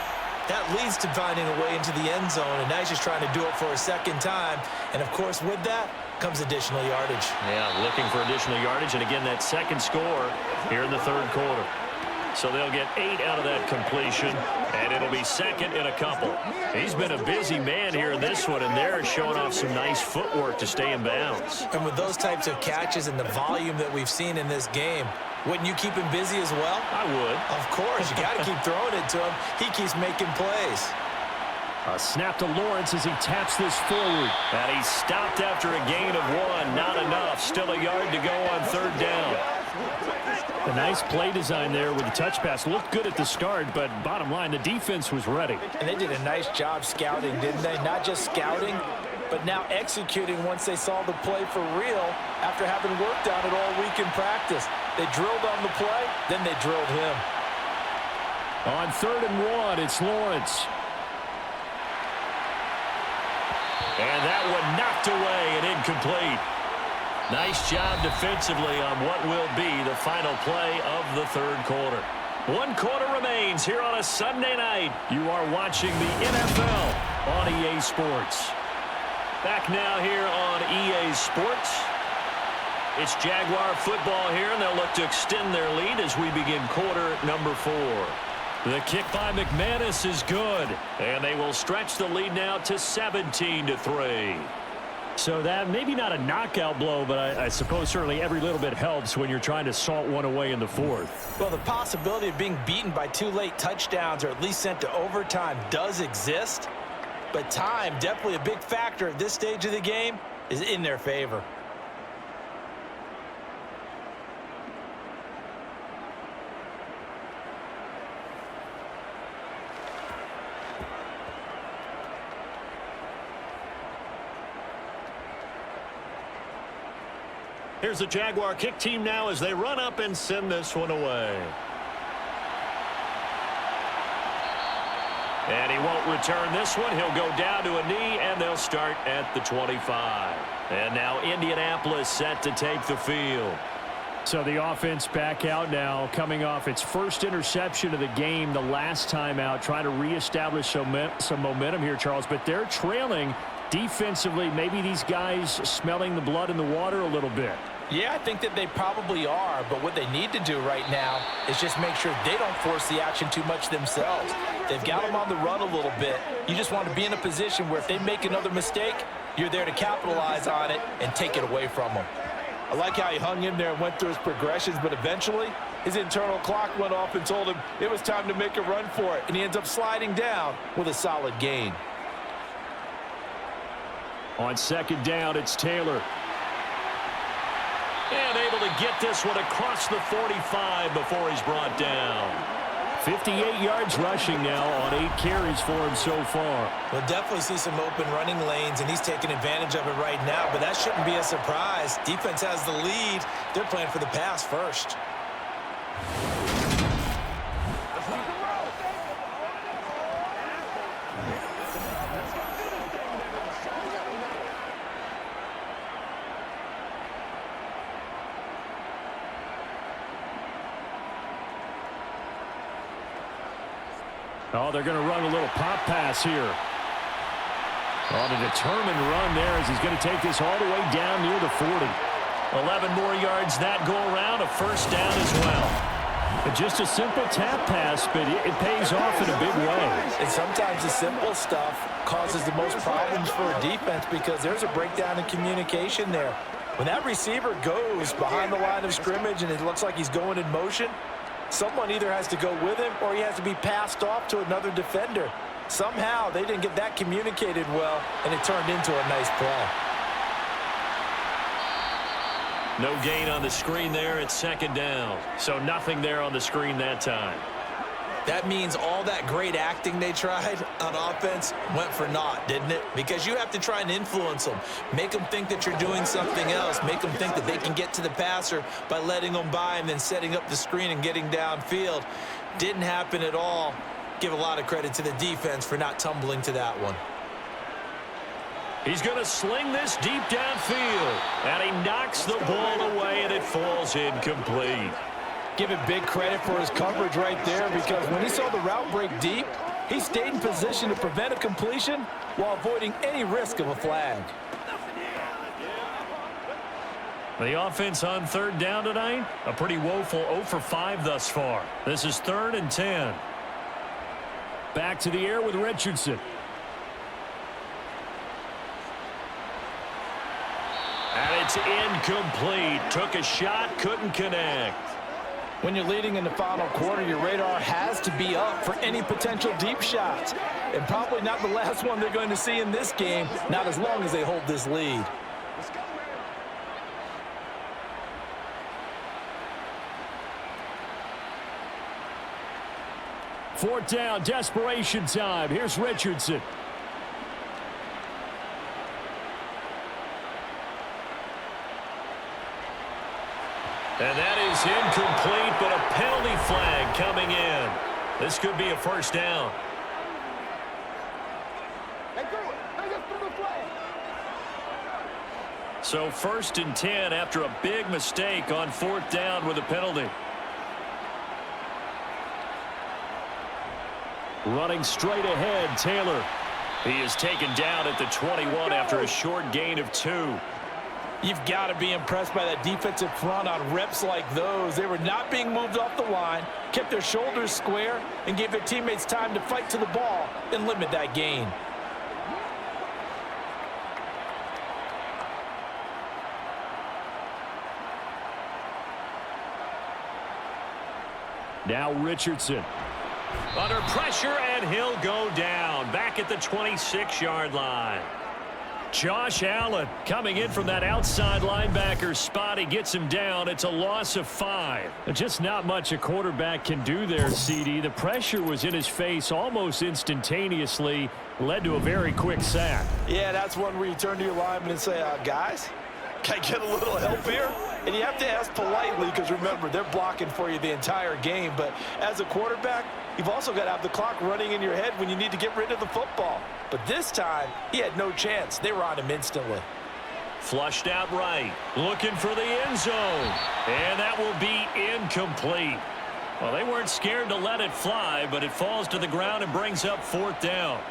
that leads to finding a way into the end zone, and now he's just trying to do it for a 2nd time. And, of course, with that comes additional yardage. Yeah, looking for additional yardage, and again, that 2nd score here in the 3rd quarter. So they'll get 8 out of that completion, and it'll be 2nd and a couple. He's been a busy man here in this one, and they're showing off some nice footwork to stay in bounds. And with those types of catches and the volume that we've seen in this game, wouldn't you keep him busy as well? I would. Of course. You got to keep throwing it to him. He keeps making plays. A snap to Lawrence as he taps this forward. And he's stopped after a gain of 1. Not enough. Still a yard to go on 3rd down. A nice play design there with the touch pass. Looked good at the start, but bottom line, the defense was ready. And they did a nice job scouting, didn't they? Not just scouting, but now executing once they saw the play for real after having worked on it all week in practice. They drilled on the play, then they drilled him. On 3rd and 1, it's Lawrence. And that one knocked away and incomplete. Nice job defensively on what will be the final play of the 3rd quarter. 1 quarter remains here on a Sunday night. You are watching the NFL on EA Sports. Back now here on EA Sports. It's Jaguar football here, and they'll look to extend their lead as we begin quarter number 4. The kick by McManus is good, and they will stretch the lead now to 17-3. So that maybe not a knockout blow, but I suppose certainly every little bit helps when you're trying to salt one away in the fourth. Well, the possibility of being beaten by 2 late touchdowns or at least sent to overtime does exist, but time, definitely a big factor at this stage of the game, is in their favor. Here's the Jaguar kick team now as they run up and send this one away. And he won't return this one. He'll go down to a knee, and they'll start at the 25. And now Indianapolis set to take the field. So the offense back out now, coming off its first interception of the game the last time out, trying to reestablish some momentum here, Charles. But they're trailing defensively. Maybe these guys smelling the blood in the water a little bit. Yeah, I think that they probably are, but what they need to do right now is just make sure they don't force the action too much themselves. They've got them on the run a little bit. You just want to be in a position where if they make another mistake, you're there to capitalize on it and take it away from them. I like how he hung in there and went through his progressions, but eventually his internal clock went off and told him it was time to make a run for it, and he ends up sliding down with a solid gain. On second down, it's Taylor. And able to get this one across the 45 before he's brought down. 58 yards rushing now on 8 carries for him so far. We'll definitely see some open running lanes, and he's taking advantage of it right now, but that shouldn't be a surprise. Defense has the lead. They're playing for the pass first. Oh, they're going to run a little pop pass here. On a determined run there as he's going to take this all the way down near the 40. 11 more yards that go around, a first down as well. But just a simple tap pass, but it pays off in a big way. And sometimes the simple stuff causes the most problems for a defense because there's a breakdown in communication there. When that receiver goes behind the line of scrimmage and it looks like he's going in motion, someone either has to go with him or he has to be passed off to another defender. Somehow they didn't get that communicated well, and it turned into a nice play. No gain on the screen there. It's second down. So nothing there on the screen that time. That means all that great acting they tried on offense went for naught, didn't it? Because you have to try and influence them. Make them think that you're doing something else. Make them think that they can get to the passer by letting them by and then setting up the screen and getting downfield. Didn't happen at all. Give a lot of credit to the defense for not tumbling to that one. He's going to sling this deep downfield. And he knocks the ball away, and it falls incomplete. Give it big credit for his coverage right there because when he saw the route break deep, he stayed in position to prevent a completion while avoiding any risk of a flag. The offense on third down tonight, a pretty woeful 0 for 5 thus far. This is 3rd and 10. Back to the air with Richardson. And it's incomplete. Took a shot, couldn't connect. When you're leading in the final quarter, your radar has to be up for any potential deep shots. And probably not the last one they're going to see in this game, not as long as they hold this lead. Fourth down, desperation time. Here's Richardson. And that is incomplete, but a penalty flag coming in. This could be a first down. So 1st and 10 after a big mistake on 4th down with a penalty. Running straight ahead, Taylor. He is taken down at the 21 after a short gain of 2. You've got to be impressed by that defensive front on reps like those. They were not being moved off the line, kept their shoulders square, and gave their teammates time to fight to the ball and limit that gain. Now Richardson. Under pressure, and he'll go down. Back at the 26-yard line. Josh Allen coming in from that outside linebacker spot. He gets him down. It's a loss of 5. Just not much a quarterback can do there, CD. The pressure was in his face almost instantaneously. Led to a very quick sack. Yeah, that's one where you turn to your lineman and say, guys, can I get a little help here? And you have to ask politely because, remember, they're blocking for you the entire game. But as a quarterback, you've also got to have the clock running in your head when you need to get rid of the football. But this time, he had no chance. They were on him instantly. Flushed out right. Looking for the end zone. And that will be incomplete. Well, they weren't scared to let it fly, but it falls to the ground and brings up 4th down.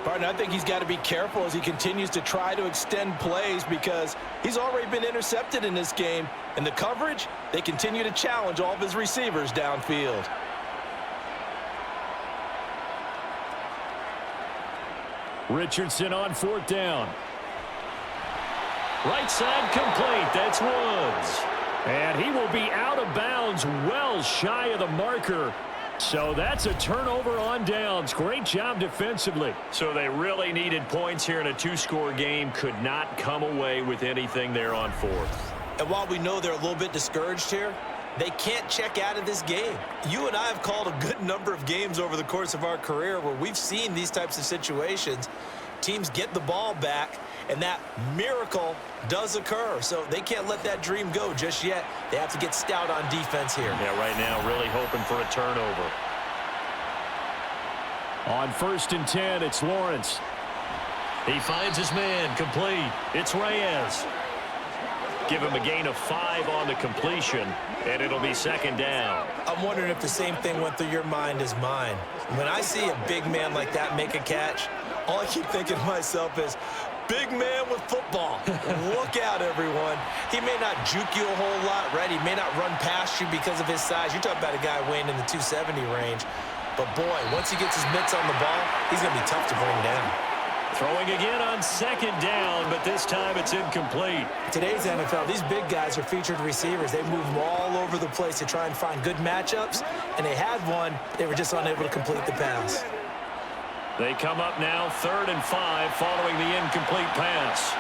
Partner, I think he's got to be careful as he continues to try to extend plays because he's already been intercepted in this game. And the coverage, they continue to challenge all of his receivers downfield. Richardson on 4th down. Right side complete. That's Woods. And he will be out of bounds well shy of the marker. So that's a turnover on downs. Great job defensively. So they really needed points here in a 2-score game. Could not come away with anything there on 4th. And while we know they're a little bit discouraged here, they can't check out of this game. You and I have called a good number of games over the course of our career where we've seen these types of situations. Teams get the ball back, and that miracle does occur. So they can't let that dream go just yet. They have to get stout on defense here. Yeah, right now really hoping for a turnover. On 1st and 10, it's Lawrence. He finds his man, complete. It's Reyes. Give him a gain of 5 on the completion, and it'll be 2nd down. I'm wondering if the same thing went through your mind as mine. When I see a big man like that make a catch, all I keep thinking to myself is, big man with football. Look out, everyone. He may not juke you a whole lot, right? He may not run past you because of his size. You're talking about a guy weighing in the 270 range. But, boy, once he gets his mitts on the ball, he's going to be tough to bring down. Throwing again on 2nd down, but this time it's incomplete. Today's NFL, these big guys are featured receivers. They move them all over the place to try and find good matchups, and they had one. They were just unable to complete the pass. They come up now 3rd and 5 following the incomplete pass.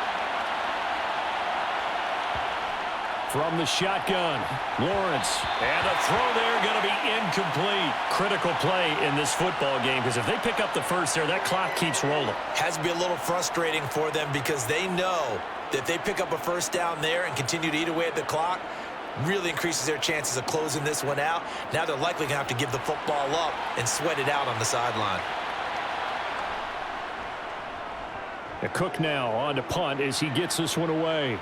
From the shotgun, Lawrence. And the throw there going to be incomplete. Critical play in this football game because if they pick up the first there, that clock keeps rolling. Has to be a little frustrating for them because they know that if they pick up a 1st down there and continue to eat away at the clock, really increases their chances of closing this one out. Now they're likely going to have to give the football up and sweat it out on the sideline. The Cook now on to punt as he gets this one away.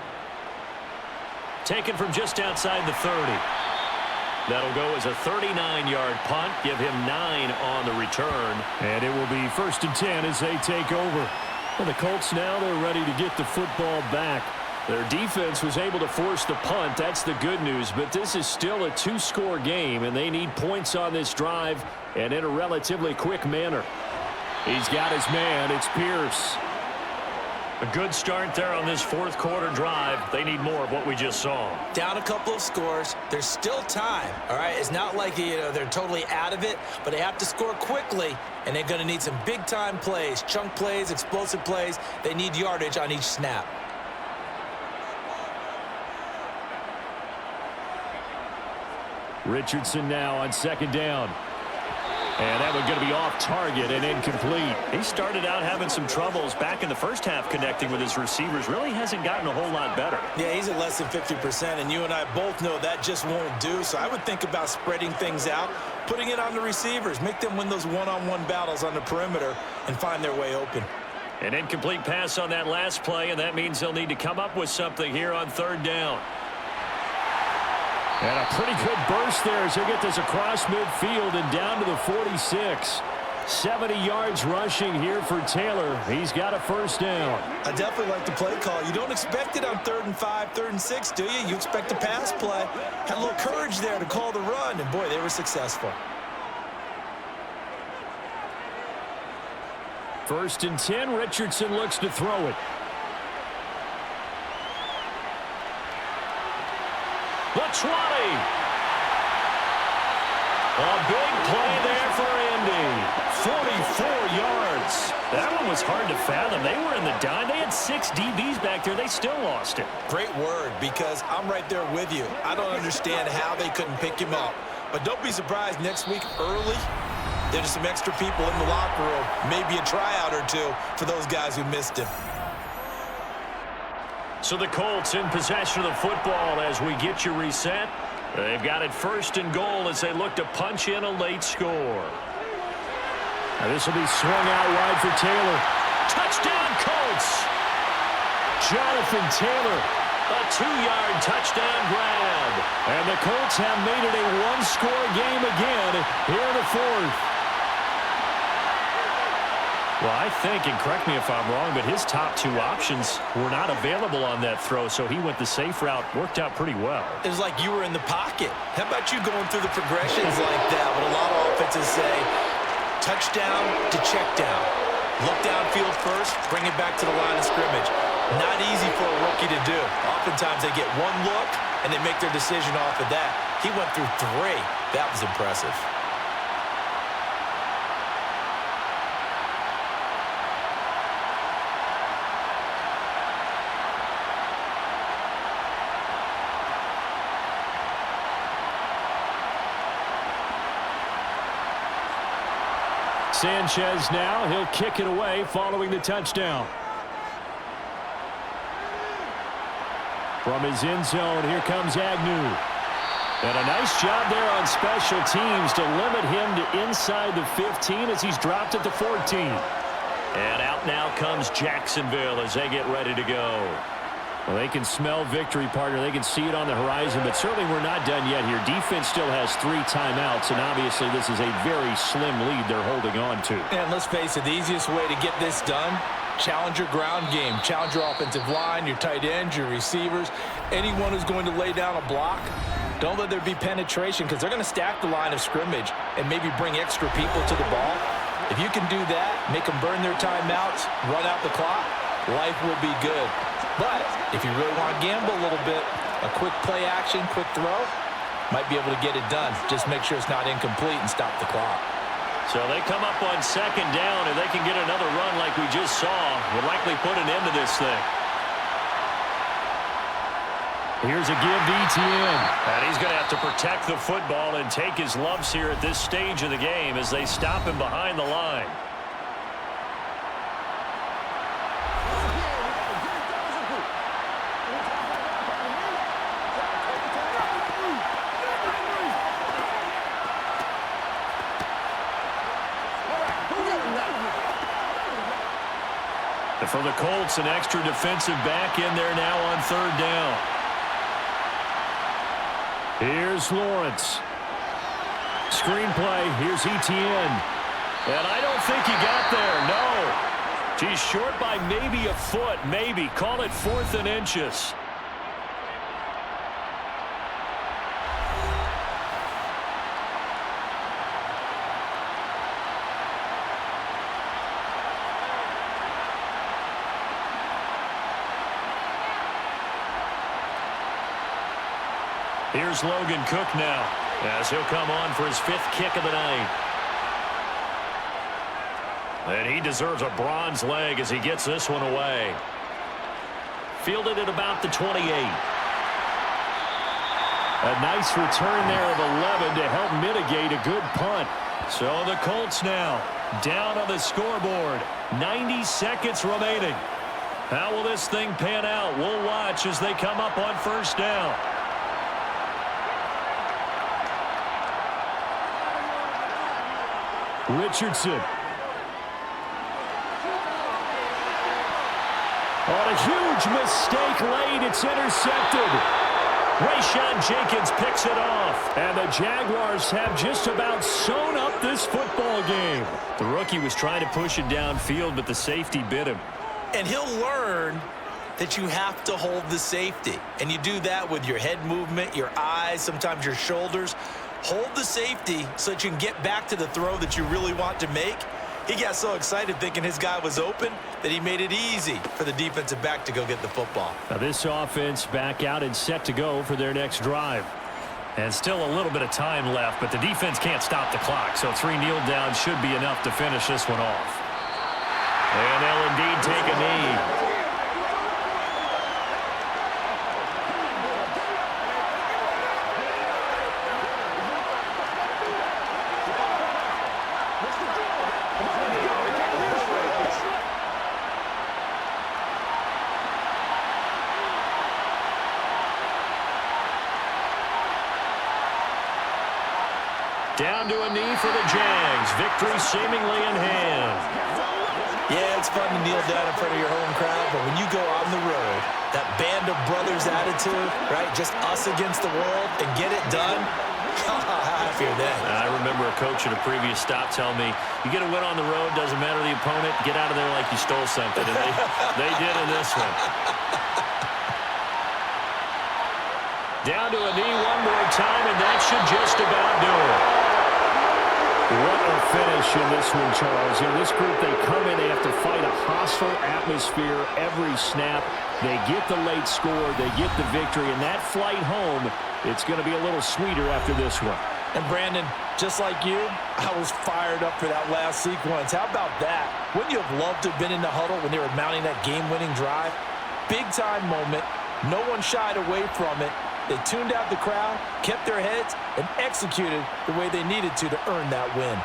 Taken from just outside the 30. That'll go as a 39-yard punt. Give him 9 on the return. And it will be 1st and 10 as they take over. And the Colts now, they're ready to get the football back. Their defense was able to force the punt. That's the good news. But this is still a 2-score game, and they need points on this drive and in a relatively quick manner. He's got his man. It's Pierce. A good start there on this 4th quarter drive. They need more of what we just saw. Down a couple of scores. There's still time, all right? It's not like, they're totally out of it, but they have to score quickly, and they're going to need some big-time plays, chunk plays, explosive plays. They need yardage on each snap. Richardson now on 2nd down. And that one going to be off target and incomplete. He started out having some troubles back in the first half connecting with his receivers. Really hasn't gotten a whole lot better. Yeah, he's at less than 50%, and you and I both know that just won't do. So I would think about spreading things out, putting it on the receivers, make them win those one-on-one battles on the perimeter and find their way open. An incomplete pass on that last play, and that means they'll need to come up with something here on 3rd down. And a pretty good burst there as they get this across midfield and down to the 46. 70 yards rushing here for Taylor. He's got a 1st down. I definitely like the play call. You don't expect it on 3rd and 5, 3rd and 6, do you? You expect a pass play. Had a little courage there to call the run, and boy, they were successful. 1st and 10, Richardson looks to throw it. The 20. A big play there for Indy. 44 yards. That one was hard to fathom. They were in the dime. They had 6 DBs back there. They still lost it. Great word, because I'm right there with you. I don't understand how they couldn't pick him up. But don't be surprised next week early, there's some extra people in the locker room, maybe a tryout or two for those guys who missed him. So the Colts in possession of the football as we get you reset. They've got it 1st and goal as they look to punch in a late score. Now this will be swung out wide for Taylor. Touchdown, Colts! Jonathan Taylor. A 2-yard touchdown grab. And the Colts have made it a one-score game again here in the 4th. Well, I think, and correct me if I'm wrong, but his top 2 options were not available on that throw, so he went the safe route. Worked out pretty well. It was like you were in the pocket. How about you going through the progressions like that? What a lot of offenses say, touchdown to check down. Look downfield first, bring it back to the line of scrimmage. Not easy for a rookie to do. Oftentimes they get one look, and they make their decision off of that. He went through 3. That was impressive. Sanchez now, he'll kick it away following the touchdown. From his end zone, here comes Agnew. And a nice job there on special teams to limit him to inside the 15 as he's dropped at the 14. And out now comes Jacksonville as they get ready to go. Well, they can smell victory, partner. They can see it on the horizon, but certainly we're not done yet here. Defense still has 3 timeouts, and obviously this is a very slim lead they're holding on to. And let's face it, the easiest way to get this done, challenge your ground game. Challenge your offensive line, your tight ends, your receivers, anyone who's going to lay down a block. Don't let there be penetration because they're going to stack the line of scrimmage and maybe bring extra people to the ball. If you can do that, make them burn their timeouts, run out the clock, life will be good. But if you really want to gamble a little bit, a quick play action, quick throw, might be able to get it done. Just make sure it's not incomplete and stop the clock. So they come up on 2nd down, and they can get another run like we just saw. Would likely put an end to this thing. Here's a give to ETN. And he's going to have to protect the football and take his lumps here at this stage of the game as they stop him behind the line. For the Colts, an extra defensive back in there now on 3rd down. Here's Lawrence. Screenplay. Here's ETN. And I don't think he got there. No. He's short by maybe a foot. Maybe. Call it 4th and inches. Here's Logan Cook now as he'll come on for his 5th kick of the night. And he deserves a bronze leg as he gets this one away. Fielded at about the 28. A nice return there of 11 to help mitigate a good punt. So the Colts now down on the scoreboard. 90 seconds remaining. How will this thing pan out? We'll watch as they come up on 1st down. Richardson. On a huge mistake late, it's intercepted. Rayshon Jenkins picks it off. And the Jaguars have just about sewn up this football game. The rookie was trying to push it downfield, but the safety bit him. And he'll learn that you have to hold the safety. And you do that with your head movement, your eyes, sometimes your shoulders. Hold the safety so that you can get back to the throw that you really want to make. He got so excited thinking his guy was open that he made it easy for the defensive back to go get the football. Now this offense back out and set to go for their next drive. And still a little bit of time left, but the defense can't stop the clock, so 3 kneel downs should be enough to finish this one off. And they'll indeed take a knee. Down to a knee for the Jags. Victory seemingly in hand. Yeah, it's fun to kneel down in front of your home crowd, but when you go on the road, that band of brothers attitude, right, just us against the world, and get it done, how happy are they? I remember a coach at a previous stop telling me, you get a win on the road, doesn't matter the opponent, get out of there like you stole something. And they did in this one. Down to a knee one more time, and that should just about do it. What a finish in this one, Charles. In this group, they come in, they have to fight a hostile atmosphere every snap. They get the late score, they get the victory, and that flight home, it's going to be a little sweeter after this one. And Brandon, just like you, I was fired up for that last sequence. How about that? Wouldn't you have loved to have been in the huddle when they were mounting that game-winning drive? Big-time moment. No one shied away from it. They tuned out the crowd, kept their heads, and executed the way they needed to earn that win.